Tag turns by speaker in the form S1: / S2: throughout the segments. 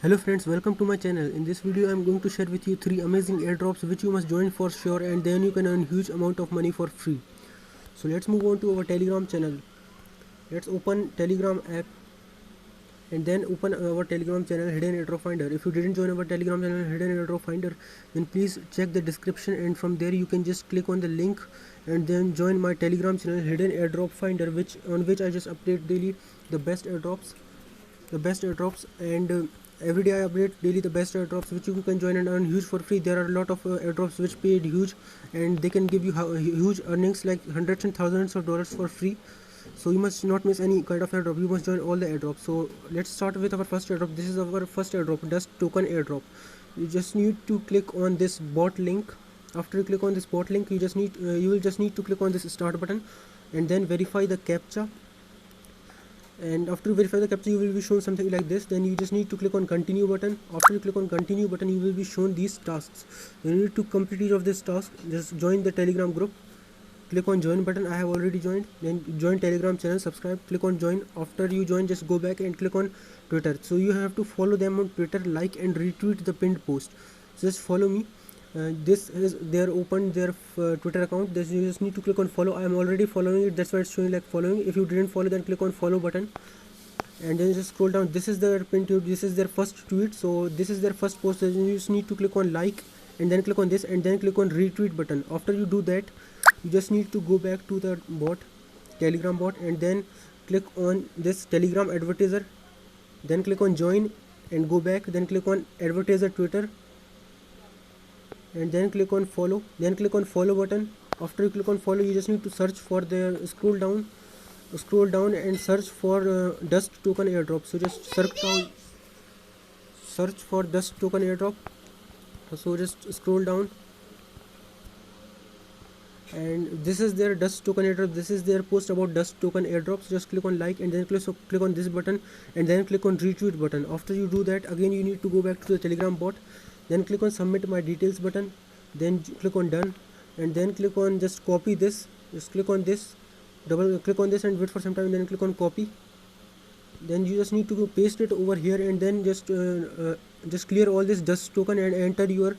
S1: Hello friends, welcome to my channel. In this video I am going to share with you 3 amazing airdrops which you must join for sure, and then you can earn huge amount of money for free. So let's move on to our Telegram channel. Let's open Telegram app and then open our Telegram channel Hidden Airdrop Finder. If you didn't join our Telegram channel Hidden Airdrop Finder, then please check the description, and from there you can just click on the link and then join my Telegram channel Hidden Airdrop Finder, on which I just update daily the best airdrops, and every day I update daily the best airdrops which you can join and earn huge for free. There are a lot of airdrops which paid huge, and they can give you huge earnings like hundreds and thousands of dollars for free. So you must not miss any kind of airdrop. You must join all the airdrops. So let's start with our first airdrop. This is our first airdrop, Dust Token airdrop. You just need to click on this bot link. After you click on this bot link, you will just need to click on this start button and then verify the captcha. And after you verify the captcha, you will be shown something like this. Then you just need to click on continue button. After you click on continue button, you will be shown these tasks. You need to complete each of these tasks. Just join the Telegram group. Click on join button. I have already joined. Then join Telegram channel, subscribe, click on join. After you join, just go back and click on Twitter. So you have to follow them on Twitter, like and retweet the pinned post. So just follow me. This is their Twitter account. You just need to click on follow. I am already following it, that's why it's showing like following. If you didn't follow, then click on follow button and then just scroll down. This is their pin tweet. This is their first tweet, so this is their first post. You just need to click on like and then click on this and then click on retweet button. After you do that, you just need to go back to the Telegram bot, and then click on this Telegram advertiser, then click on join and go back, then click on advertiser Twitter and then click on follow, then click on follow button. After you click on follow, you just need to search for the scroll down and search for Dust Token airdrop. So just search for Dust Token airdrop. So just scroll down, and this is their Dust Token airdrop. This is their post about Dust Token airdrops. Just click on like and then click on this button and then click on retweet button. After you do that, again you need to go back to the Telegram bot, then click on submit my details button, then click on done and then click on just copy this. Just click on this, double click on this and wait for some time, then click on copy. Then you just need to paste it over here, and then just clear all this Dust token and enter your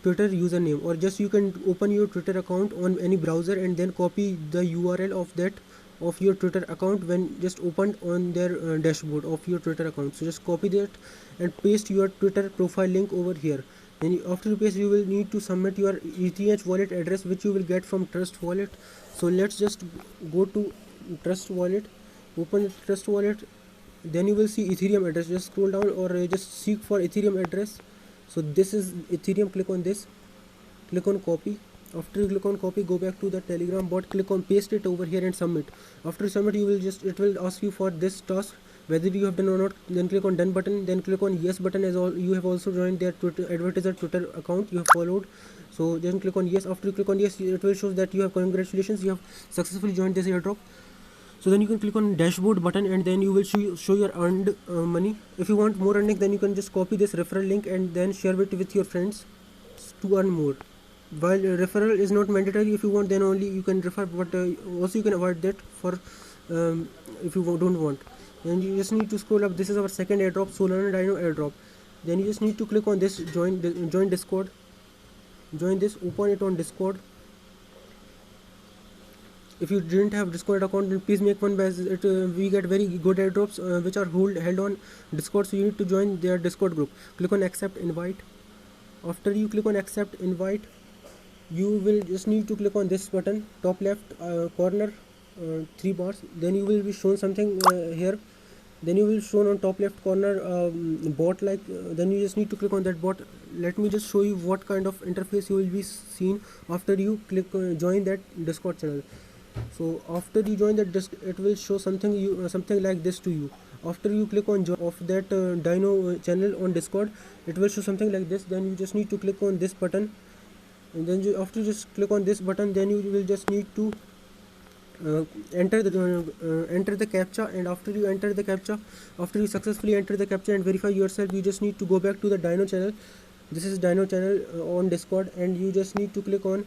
S1: Twitter username, or just you can open your Twitter account on any browser and then copy the URL of your Twitter account when just opened on their dashboard of your Twitter account. So just copy that and paste your Twitter profile link over here. Then after you paste, you will need to submit your ETH wallet address which you will get from Trust Wallet. So let's just go to Trust Wallet, open Trust Wallet, then you will see Ethereum address. Just scroll down or just seek for Ethereum address. So this is Ethereum. Click on this, click on copy. After you click on copy, go back to the Telegram bot, click on paste it over here and submit. After you submit, it will ask you for this task whether you have done or not. Then click on done button, then click on yes button, as all you have also joined their advertiser Twitter account you have followed. So then click on yes. After you click on yes, it will show that you have congratulations, you have successfully joined this airdrop. So then you can click on dashboard button and then you will show your earned money. If you want more earnings, then you can just copy this referral link and then share it with your friends to earn more. While referral is not mandatory, if you want then only you can refer, but also you can avoid that for if you don't want. Then you just need to scroll up. This is our second airdrop, Solana Dino airdrop. Then you just need to click on this join Discord. Join this, open it on Discord. If you didn't have Discord account, then please make one, as we get very good airdrops which are held on Discord. So you need to join their Discord group. Click on accept invite. After you click on accept invite, you will just need to click on this button, top left corner, 3 bars. Then you will be shown something here. Then you will shown on top left corner bot like. Then you just need to click on that bot. Let me just show you what kind of interface you will be seen after you click join that Discord channel. So after you join that, it will show something like this to you. After you click on join of that Dino channel on Discord, it will show something like this. Then you just need to click on this button, and then after you just click on this button, then you will just need to enter the captcha. And after you enter the captcha, after you successfully enter the captcha and verify yourself, you just need to go back to the Dino channel. This is Dino channel on Discord, and you just need to click on.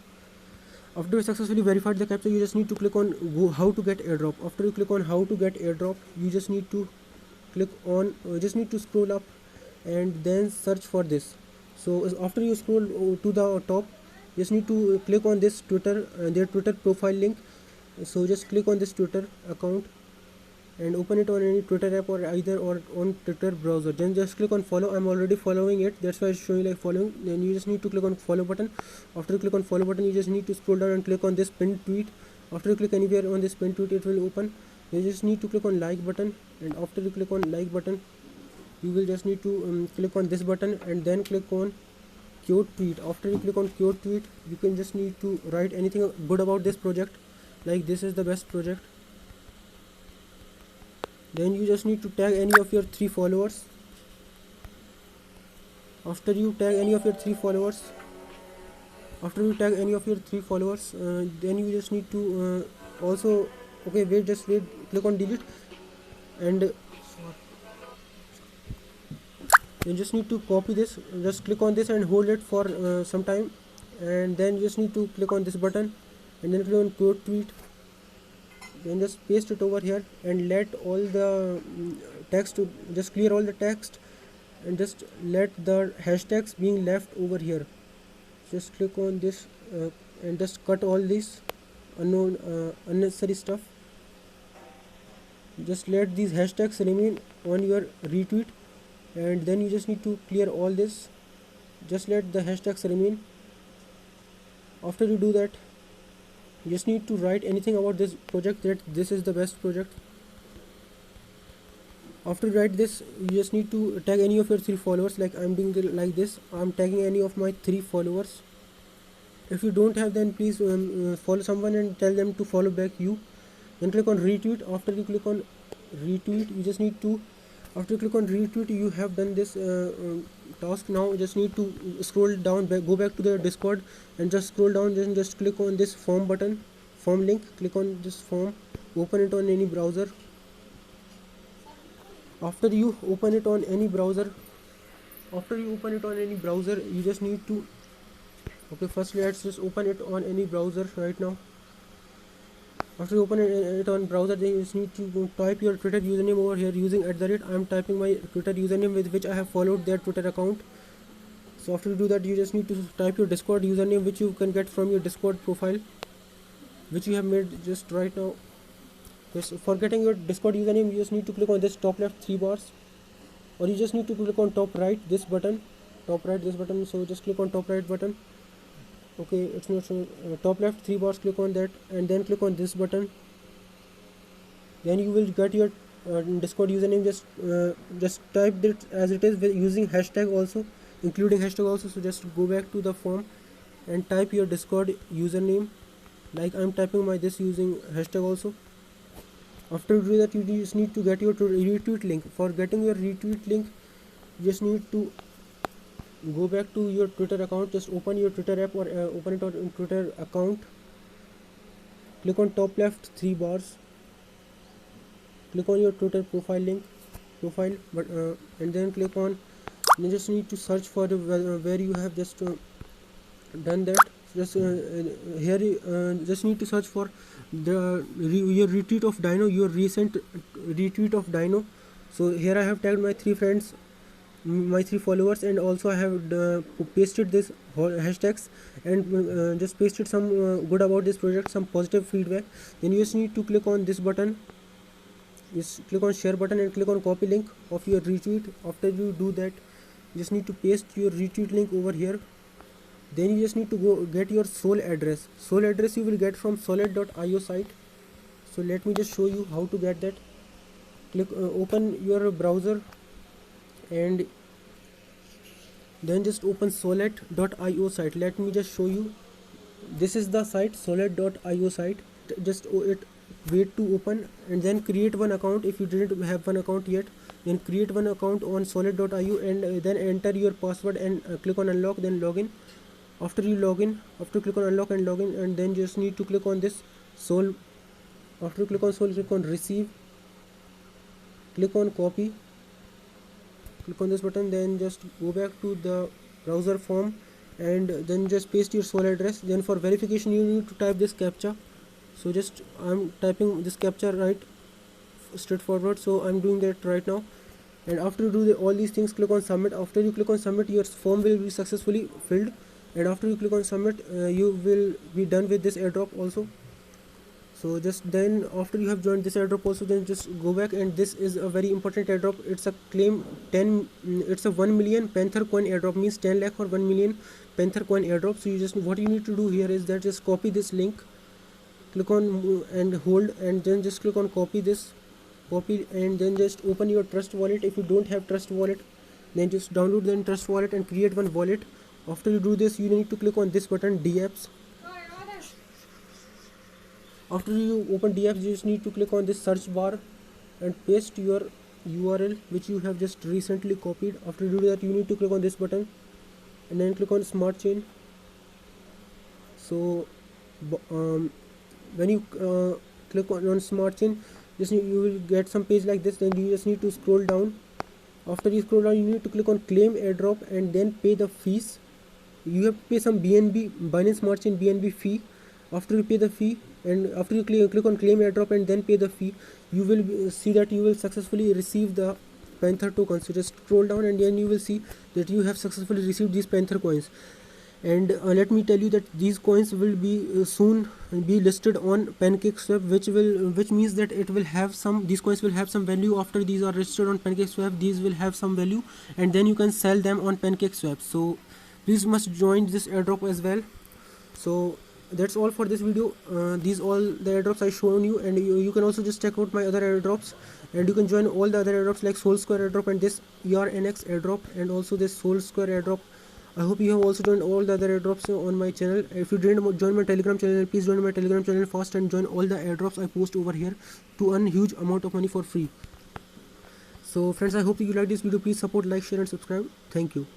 S1: After you successfully verified the captcha, you just need to click on how to get airdrop. After you click on how to get airdrop, you just need to click on just need to scroll up and then search for this. So after you scroll to the top, just need to click on this Twitter, their Twitter profile link. So just click on this Twitter account and open it on any Twitter app or either or on Twitter browser. Then just click on follow. I'm already following it, that's why it's showing like following. Then you just need to click on follow button. After you click on follow button, you just need to scroll down and click on this pinned tweet. After you click anywhere on this pinned tweet, it will open. You just need to click on like button, and after you click on like button, you will just need to click on this button and then click on quote tweet. After you click on quote tweet, you can just need to write anything good about this project, like this is the best project. Then you just need to tag any of your 3 followers. After you tag any of your 3 followers, then you just need to also, okay, wait, just wait, click on delete, and you just need to copy this. Just click on this and hold it for some time, and then you just need to click on this button and then click on quote tweet. Then just paste it over here and let all the text to just clear all the text, and just let the hashtags being left over here. Just click on this and just cut all this unnecessary stuff. Just let these hashtags remain on your retweet, and then you just need to clear all this. Just let the hashtags remain. After you do that, you just need to write anything about this project, that this is the best project. After you write this, you just need to tag any of your 3 followers, like I'm doing like this. I'm tagging any of my 3 followers. If you don't have, then please follow someone and tell them to follow back you. Then click on retweet. After you click on retweet, you just need to, after you click on retweet, you have done this task. Now you just need to scroll down, go back to the Discord and just scroll down, then just click on this form button, form link. Click on this form, open it on any browser. After you open it on any browser, you just need to, okay, first let's just open it on any browser right now. After you open it on browser, then you just need to type your Twitter username over here using @. I'm typing my Twitter username with which I have followed their Twitter account. So after you do that, you just need to type your Discord username, which you can get from your Discord profile, which you have made just right now. Just for getting your Discord username, you just need to click on this top left 3 bars, or you just need to click on top right this button. So just click on top right button. Okay, it's not showing. Top left 3 bars, click on that and then click on this button. Then you will get your Discord username. Just type it as it is with using hashtag also, including hashtag also. So just go back to the form and type your Discord username, like I'm typing my this using hashtag also. After you do that, you just need to get your retweet link. For getting your retweet link, you just need to go back to your Twitter account. Just open your Twitter app or open it on Twitter account. Click on top left 3 bars. Click on your Twitter profile link, and then click on. You just need to search for the where you have just done that. Just here just need to search for your retweet of Dino, your recent retweet of Dino. So here I have tagged my 3 friends, my 3 followers, and also I have pasted this hashtags and just pasted some good about this project, some positive feedback. Then you just need to click on this button, just click on share button and click on copy link of your retweet. After you do that, you just need to paste your retweet link over here. Then you just need to go get your Sol address. Sol address you will get from solid.io site. So let me just show you how to get that. Click open your browser and then just open solid.io site. Let me just show you. This is the site, solid.io site. Just wait to open and then create one account. If you didn't have one account yet, then create one account on solid.io and then enter your password and click on unlock, then login. After you log in, after click on unlock and login, and then just need to click on this Sol. After you click on Sol, click on receive, click on copy, click on this button, then just go back to the browser form and then just paste your Sol address. Then for verification you need to type this captcha. So just I'm typing this captcha right straightforward, so I'm doing that right now. And after you do all these things, click on submit. After you click on submit, your form will be successfully filled, and after you click on submit, you will be done with this airdrop also. So just then after you have joined this airdrop also, then just go back, and this is a very important airdrop. It's a claim 10, it's a 1 million panther coin airdrop, means 10 lakh or 1 million panther coin airdrop. So you just, what you need to do here is that just copy this link, click on and hold, and then just click on copy this, copy, and then just open your trust wallet. If you don't have trust wallet, then just download the trust wallet and create one wallet. After you do this, you need to click on this button, dApps. After you open dApps, you just need to click on this search bar and paste your URL which you have just recently copied. After you do that, you need to click on this button and then click on smart chain. So when you click on smart chain, you will get some page like this. Then you just need to scroll down. After you scroll down, you need to click on claim airdrop and then pay the fees. You have to pay some BNB, Binance Smart Chain BNB fee. After you pay the fee, and after you click on claim airdrop and then pay the fee, you will see that you will successfully receive the Panther tokens. So just scroll down, and then you will see that you have successfully received these Panther coins. And let me tell you that these coins will be soon be listed on PancakeSwap, which means that it will have some, these coins will have some value. After these are registered on PancakeSwap, these will have some value, and then you can sell them on PancakeSwap. So please must join this airdrop as well. So that's all for this video. These all the airdrops I shown you, and you can also just check out my other airdrops, and you can join all the other airdrops like Soul Square airdrop and this ERNX airdrop and also this Soul Square airdrop. I hope you have also joined all the other airdrops on my channel. If you didn't join my Telegram channel, please join my Telegram channel fast and join all the airdrops I post over here to earn huge amount of money for free. So friends, I hope you like this video. Please support, like, share and subscribe. Thank you.